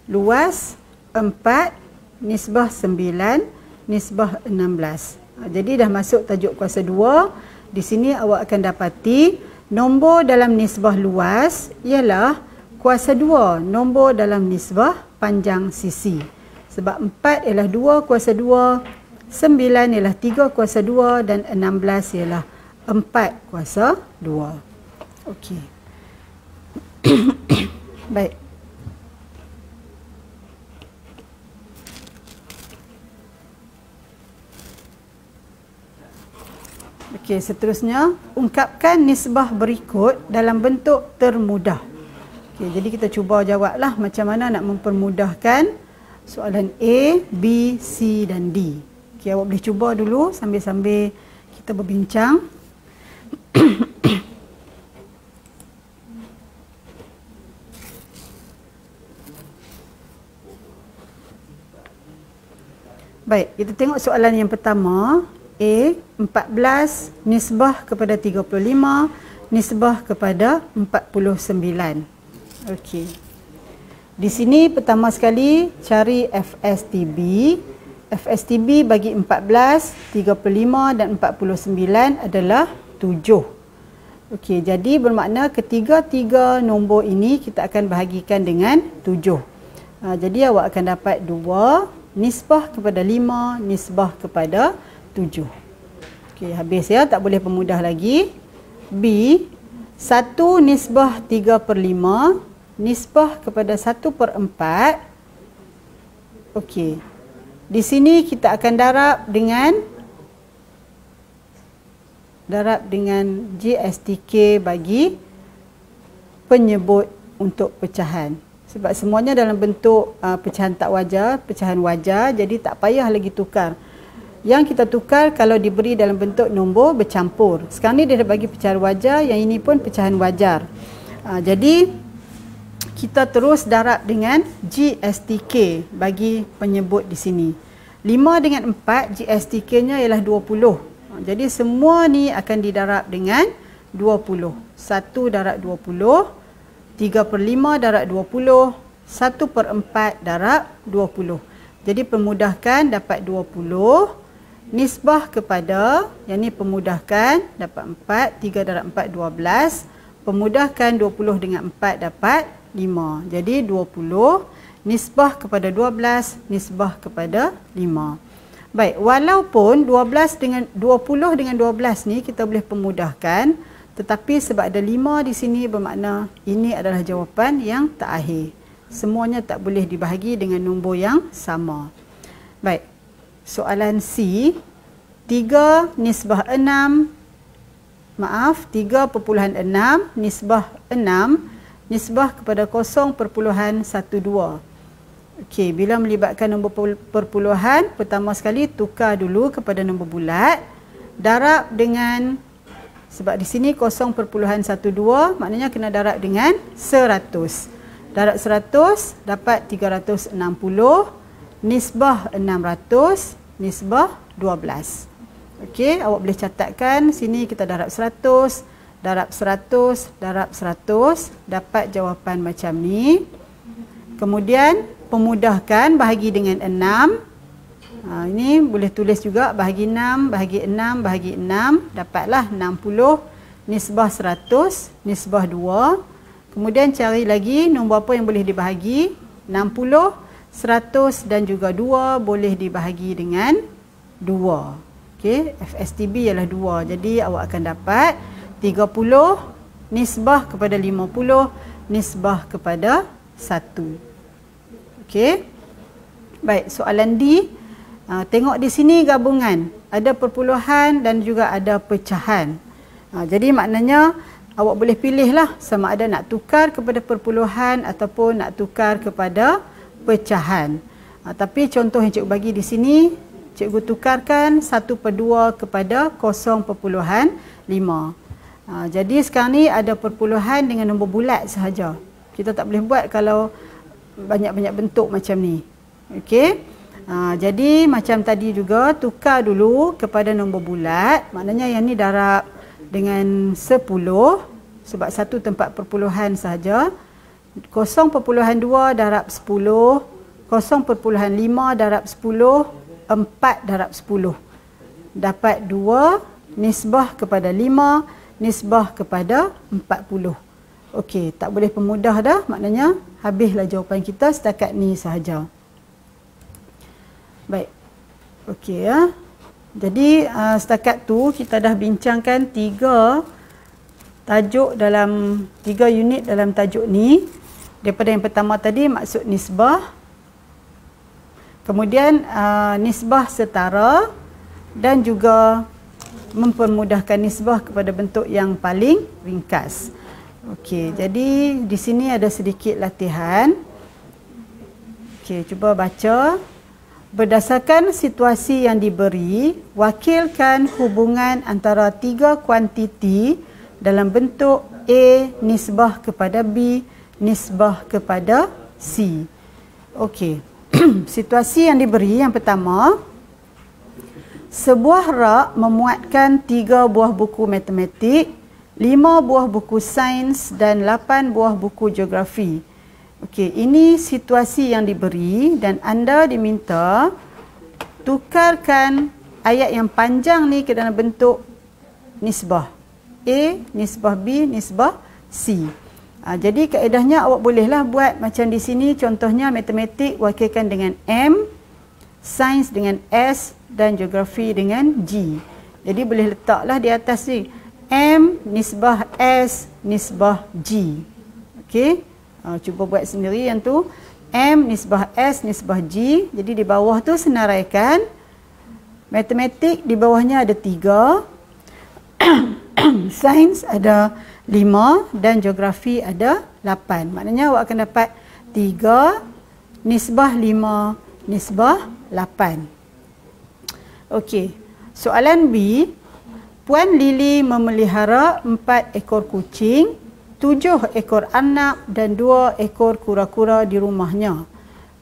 luas 4 nisbah 9 nisbah 16. Jadi dah masuk tajuk kuasa 2. Di sini awak akan dapati nombor dalam nisbah luas ialah kuasa 2 nombor dalam nisbah panjang sisi. Sebab 4 ialah 2 kuasa 2, 9 ialah 3 kuasa 2 dan 16 ialah 4 kuasa 2. Okey. Baik. Okey, seterusnya ungkapkan nisbah berikut dalam bentuk termudah. Okey, jadi kita cuba jawablah macam mana nak mempermudahkan soalan A, B, C dan D. Okey, awak boleh cuba dulu sambil-sambil kita berbincang. Baik, kita tengok soalan yang pertama. A, 14 nisbah kepada 35 nisbah kepada 49. Okey. Di sini pertama sekali cari FSTB. FSTB bagi 14, 35 dan 49 adalah 7. Okey, jadi bermakna ketiga-tiga nombor ini kita akan bahagikan dengan 7. Jadi awak akan dapat 2 nisbah kepada 5 nisbah kepada 7. Okey, habis ya, tak boleh pemudah lagi. B, 1 nisbah 3/5 nisbah kepada 1/4. Okey. Di sini kita akan darab dengan GSTK bagi penyebut untuk pecahan. Sebab semuanya dalam bentuk pecahan tak wajar, pecahan wajar, jadi tak payah lagi tukar. Yang kita tukar kalau diberi dalam bentuk nombor bercampur. Sekarang ni dia dah bagi pecahan wajar, yang ini pun pecahan wajar. Jadi kita terus darab dengan GSTK bagi penyebut di sini. 5 dengan 4 GSTK-nya ialah 20. Jadi semua ni akan didarab dengan 20. 1 darab 20, 3/5 darab 20, 1/4 darab 20. Jadi pemudahkan dapat 20, nisbah kepada, yang ni pemudahkan dapat 4, 3 darab 4 12, pemudahkan 20 dengan 4 dapat 5. Jadi 20 nisbah kepada 12, nisbah kepada 5. Baik, walaupun 12 dengan 20 dengan 12 ni kita boleh pemudahkan, tetapi sebab ada 5 di sini bermakna ini adalah jawapan yang terakhir. Semuanya tak boleh dibahagi dengan nombor yang sama. Baik, soalan C, 3 nisbah 6, 3/6 nisbah 6, nisbah kepada 0.12. Okey, bila melibatkan nombor perpuluhan, pertama sekali tukar dulu kepada nombor bulat, darab dengan, sebab di sini 0.12, maknanya kena darab dengan 100. Darab 100 dapat 360, nisbah 600, nisbah 12. Okey, awak boleh catatkan sini kita darab 100, darab 100, darab 100, dapat jawapan macam ni. Kemudian pemudahkan, bahagi dengan 6. Ini boleh tulis juga bahagi 6, bahagi 6, bahagi 6. Dapatlah 60, nisbah 100, nisbah 2. Kemudian cari lagi nombor apa yang boleh dibahagi. 60, 100 dan juga 2 boleh dibahagi dengan 2. Okey, FSTB ialah 2. Jadi awak akan dapat 30 nisbah kepada 50, nisbah kepada 1. Okey. Baik, soalan D. Tengok di sini gabungan. Ada perpuluhan dan juga ada pecahan. Jadi maknanya awak boleh pilihlah sama ada nak tukar kepada perpuluhan ataupun nak tukar kepada pecahan. Tapi contoh yang cikgu bagi di sini, cikgu tukarkan 1/2 kepada 0.5. Jadi sekarang ni ada perpuluhan dengan nombor bulat sahaja. Kita tak boleh buat kalau banyak-banyak bentuk macam ni. Okey. Jadi macam tadi juga, tukar dulu kepada nombor bulat. Maknanya yang ni darab dengan 10 sebab satu tempat perpuluhan sahaja. 0.2 darab 10, 0.5 darab 10, 4 darab 10. Dapat 2, nisbah kepada 5, nisbah kepada 40. Okey, tak boleh pemudah dah, maknanya habislah jawapan kita setakat ni sahaja. Baik. Okey ya. Jadi setakat tu kita dah bincangkan 3 tajuk dalam 3 unit dalam tajuk ni. Daripada yang pertama tadi maksud nisbah. Kemudian nisbah setara dan juga mempermudahkan nisbah kepada bentuk yang paling ringkas. Okey, jadi di sini ada sedikit latihan. Okey, cuba baca. Berdasarkan situasi yang diberi, wakilkan hubungan antara 3 kuantiti dalam bentuk A nisbah kepada B nisbah kepada C. Okey. Situasi yang diberi yang pertama, sebuah rak memuatkan 3 buah buku matematik, 5 buah buku sains dan 8 buah buku geografi. Okey, ini situasi yang diberi dan anda diminta tukarkan ayat yang panjang ni ke dalam bentuk nisbah. A, nisbah B, nisbah C. Jadi kaedahnya awak bolehlah buat macam di sini, contohnya matematik wakilkan dengan M, sains dengan S dan geografi dengan G. Jadi boleh letaklah di atas ni M nisbah S nisbah G. Okey. Cuba buat sendiri yang tu. M nisbah S nisbah G. Jadi di bawah tu senaraikan. Matematik di bawahnya ada 3. Sains ada 5 dan geografi ada 8. Maknanya awak akan dapat 3 nisbah 5 nisbah 8. Okey. Soalan B. Puan Lily memelihara 4 ekor kucing, 7 ekor anak dan 2 ekor kura-kura di rumahnya.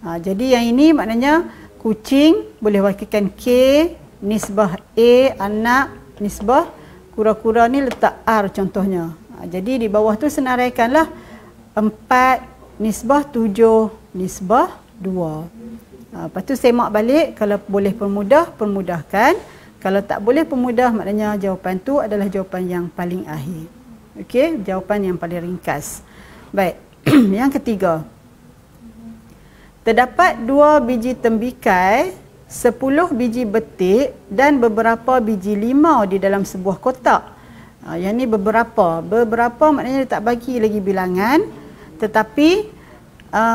Jadi yang ini maknanya kucing boleh wakilkan K, nisbah A, anak, nisbah kura-kura ni letak R contohnya. Jadi di bawah tu senaraikanlah 4 nisbah 7 nisbah 2. Lepas tu semak balik, kalau boleh permudah, permudahkan. Kalau tak boleh permudah, maknanya jawapan tu adalah jawapan yang paling akhir. Okey, jawapan yang paling ringkas. Baik, yang ketiga. Terdapat 2 biji tembikai, 10 biji betik dan beberapa biji limau di dalam sebuah kotak. Yang ni beberapa. Beberapa maknanya dia tak bagi lagi bilangan. Tetapi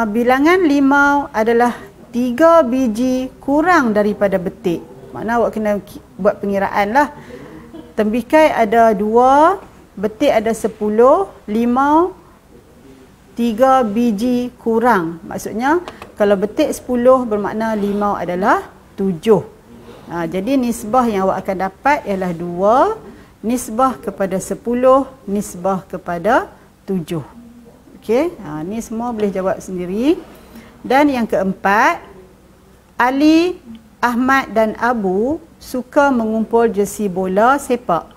bilangan limau adalah 3 biji kurang daripada betik. Maknanya awak kena buat pengiraan lah. Tembikai ada 2, betik ada 10, limau 3 biji kurang. Maksudnya kalau betik 10 bermakna limau adalah 7. Jadi nisbah yang awak akan dapat ialah 2 nisbah kepada 10 nisbah kepada 7. Okey, ni semua boleh jawab sendiri. Dan yang keempat, Ali, Ahmad dan Abu suka mengumpul jersey bola sepak.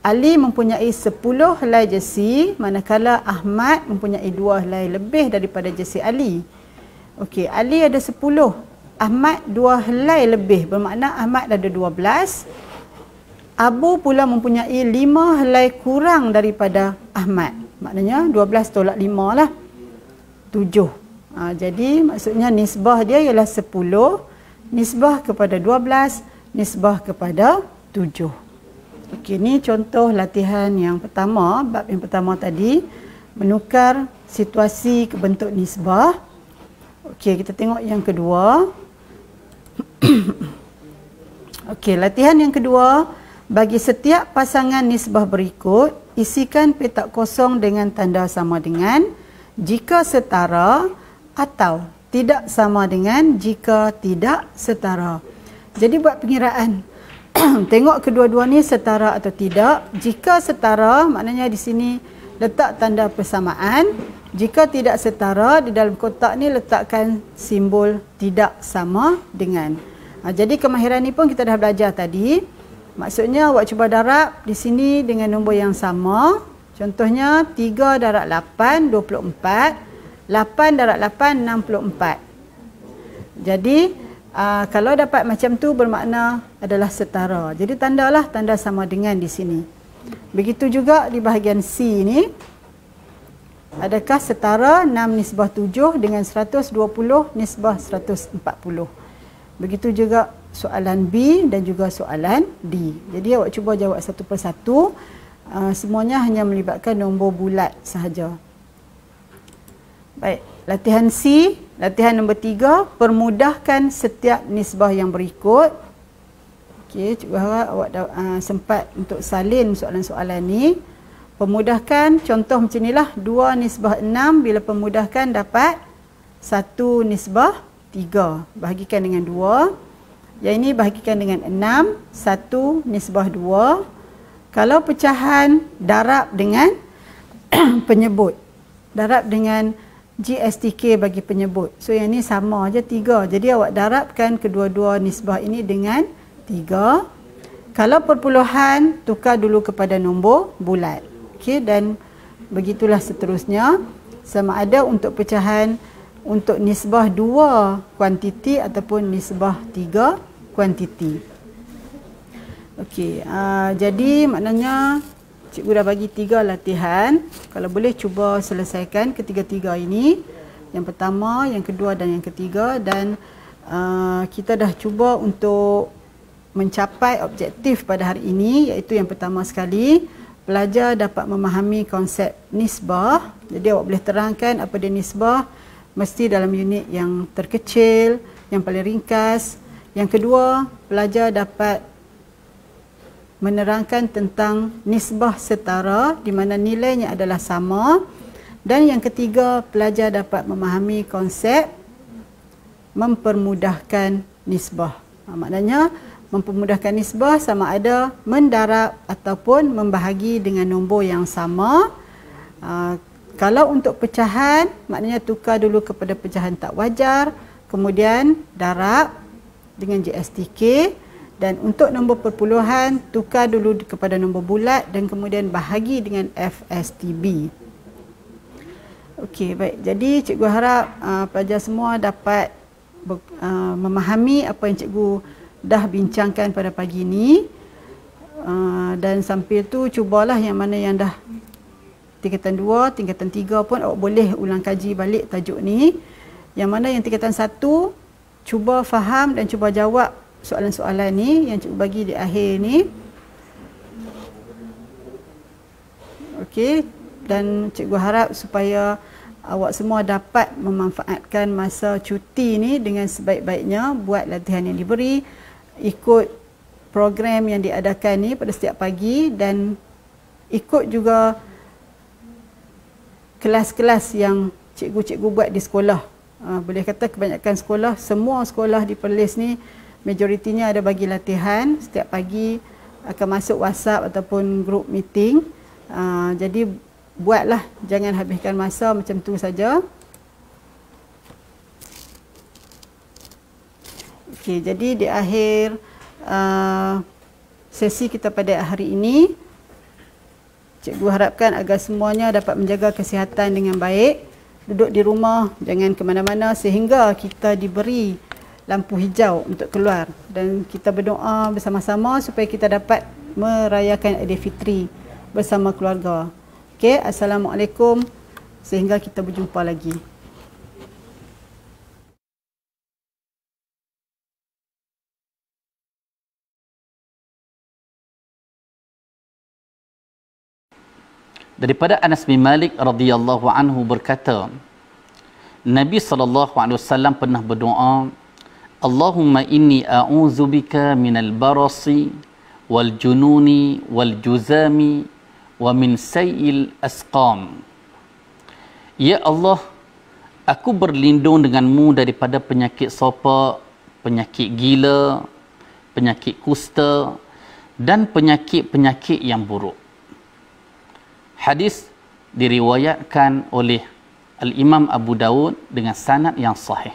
Ali mempunyai 10 helai jersey, manakala Ahmad mempunyai 2 helai lebih daripada jersey Ali. Okey, Ali ada 10, Ahmad 2 helai lebih, bermakna Ahmad ada 12. Abu pula mempunyai 5 helai kurang daripada Ahmad. Maknanya 12 tolak 5 lah, 7. Jadi maksudnya nisbah dia ialah 10 nisbah kepada 12 nisbah kepada 7. Okey, ni contoh latihan yang pertama, bab yang pertama tadi, menukar situasi ke bentuk nisbah. Okey, kita tengok yang kedua. Okey, latihan yang kedua, bagi setiap pasangan nisbah berikut, isikan petak kosong dengan tanda sama dengan, jika setara, atau tidak sama dengan jika tidak setara. Jadi buat pengiraan. Tengok kedua-dua ni setara atau tidak. Jika setara, maknanya di sini letak tanda persamaan. Jika tidak setara, di dalam kotak ni letakkan simbol tidak sama dengan. Jadi kemahiran ni pun kita dah belajar tadi. Maksudnya awak cuba darab di sini dengan nombor yang sama. Contohnya 3 darab 8, 24. 8 darab 8, 64. Jadi kalau dapat macam tu bermakna adalah setara. Jadi tandalah tanda sama dengan di sini. Begitu juga di bahagian C ni. Adakah setara 6 nisbah 7 dengan 120 nisbah 140. Begitu juga soalan B dan juga soalan D. Jadi awak cuba jawab satu persatu. Semuanya hanya melibatkan nombor bulat sahaja. Baik, latihan C, latihan nombor 3, permudahkan setiap nisbah yang berikut. Okey, cuba harap awak sempat untuk salin soalan-soalan ni. Permudahkan, contoh macam inilah, 2 nisbah 6, bila permudahkan dapat 1 nisbah 3. Bahagikan dengan 2. Yang ini bahagikan dengan 6, 1 nisbah 2. Kalau pecahan, darab dengan penyebut. Darab dengan GSTK bagi penyebut. So yang ni sama aja 3. Jadi awak darabkan kedua-dua nisbah ini dengan 3. Kalau perpuluhan, tukar dulu kepada nombor bulat. Okey, dan begitulah seterusnya. Sama ada untuk pecahan untuk nisbah 2 kuantiti ataupun nisbah 3 kuantiti. Okey, jadi maknanya cikgu dah bagi 3 latihan. Kalau boleh cuba selesaikan ketiga-tiga ini. Yang pertama, yang kedua dan yang ketiga. Dan kita dah cuba untuk mencapai objektif pada hari ini, iaitu yang pertama sekali, pelajar dapat memahami konsep nisbah. Jadi awak boleh terangkan apa dia nisbah, mesti dalam unit yang terkecil, yang paling ringkas. Yang kedua, pelajar dapat menerangkan tentang nisbah setara di mana nilainya adalah sama. Dan yang ketiga, pelajar dapat memahami konsep mempermudahkan nisbah. Maknanya mempermudahkan nisbah sama ada mendarab ataupun membahagi dengan nombor yang sama. Kalau untuk pecahan, maknanya tukar dulu kepada pecahan tak wajar, kemudian darab dengan GSTK. Dan untuk nombor perpuluhan, tukar dulu kepada nombor bulat dan kemudian bahagi dengan FSTB. Okey, baik. Jadi cikgu harap pelajar semua dapat memahami apa yang cikgu dah bincangkan pada pagi ini. Dan sambil tu cubalah yang mana yang dah tingkatan 2, tingkatan 3 pun awak boleh ulang kaji balik tajuk ni. Yang mana yang tingkatan 1 cuba faham dan cuba jawab soalan-soalan ni yang cikgu bagi di akhir ni. Okey, dan cikgu harap supaya awak semua dapat memanfaatkan masa cuti ni dengan sebaik-baiknya, buat latihan yang diberi, ikut program yang diadakan ni pada setiap pagi dan ikut juga kelas-kelas yang cikgu-cikgu buat di sekolah. Boleh kata kebanyakan sekolah, semua sekolah di Perlis ni majoritinya ada bagi latihan setiap pagi, akan masuk WhatsApp ataupun group meeting. Jadi buatlah, jangan habiskan masa macam tu saja. Okey, jadi di akhir sesi kita pada hari ini, cikgu harapkan agar semuanya dapat menjaga kesihatan dengan baik, duduk di rumah, jangan ke mana-mana sehingga kita diberi lampu hijau untuk keluar, dan kita berdoa bersama-sama supaya kita dapat merayakan Aidilfitri bersama keluarga. Okey, Assalamualaikum, sehingga kita berjumpa lagi. Daripada Anas bin Malik radhiyallahu anhu berkata, Nabi SAW pernah berdoa, Allahumma inni a'udzubika minal barasi wal jununi wal juzami wa min sayil asqam. Ya Allah, aku berlindung denganmu daripada penyakit sopak, penyakit gila, penyakit kusta dan penyakit-penyakit yang buruk. Hadis diriwayatkan oleh Al-Imam Abu Dawud dengan sanad yang sahih.